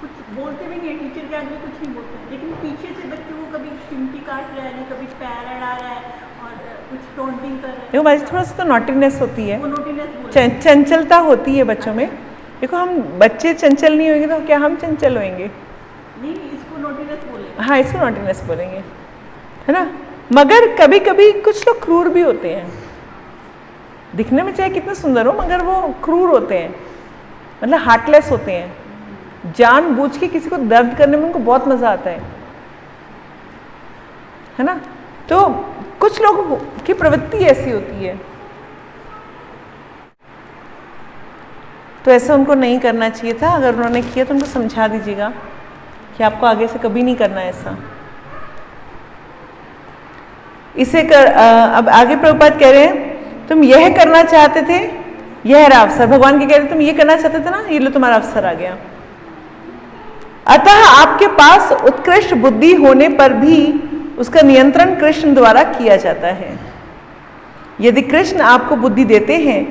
कुछ बोलते भी नहीं है, टीचर के आगे कुछ नहीं बोलते हैं, लेकिन पीछे से बच्चों को कभी चिमटी काट रहा है, कभी पैर अड़ा रहा है और कुछ टोंटिंग कर रहा है। देखो भाई थोड़ा सा तो नॉटीनेस होती है, वो नोटिनेस बोलते हैं। चंचलता होती है बच्चों में। देखो हम बच्चे चंचल नहीं होंगे तो क्या हम चंचल होंगे? नहीं, इसको नोटिनेस बोलेंगे। हाँ, इसको नॉटीनेस बोलेंगे, है ना। मगर कभी कभी कुछ लोग क्रूर भी होते हैं, दिखने में चाहे कितने सुंदर हो मगर वो क्रूर होते हैं, मतलब हार्टलेस होते हैं। जानबूझ के किसी को दर्द करने में उनको बहुत मजा आता है ना। तो कुछ लोगों की प्रवृत्ति ऐसी होती है, तो ऐसा उनको नहीं करना चाहिए था। अगर उन्होंने किया तो उनको समझा दीजिएगा कि आपको आगे से कभी नहीं करना ऐसा। इसे कर अब आगे प्रभुपाद कह रहे हैं तुम यह करना चाहते थे, यह रहा अवसर। भगवान के कह रहे तुम ये करना चाहते थे ना, ये लो तुम्हारा अवसर आ गया। अतः आपके पास उत्कृष्ट बुद्धि होने पर भी उसका नियंत्रण कृष्ण द्वारा किया जाता है। यदि कृष्ण आपको बुद्धि देते हैं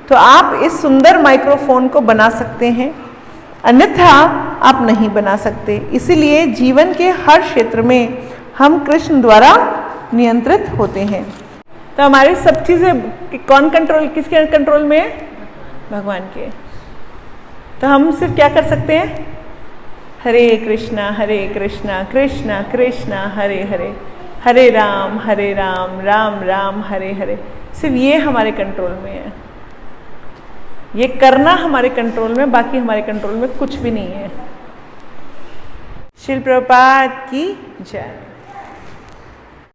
तो आप इस सुंदर माइक्रोफोन को बना सकते हैं, अन्यथा आप नहीं बना सकते। इसीलिए जीवन के हर क्षेत्र में हम कृष्ण द्वारा नियंत्रित होते हैं। तो हमारी सब चीज़ें कौन कंट्रोल, किसके कंट्रोल में है? भगवान के। तो हम सिर्फ क्या कर सकते हैं? हरे कृष्णा कृष्णा कृष्णा हरे हरे, हरे राम राम राम हरे हरे। सिर्फ ये हमारे कंट्रोल में है, ये करना हमारे कंट्रोल में, बाकी हमारे कंट्रोल में कुछ भी नहीं है। श्रील प्रभुपाद की जय।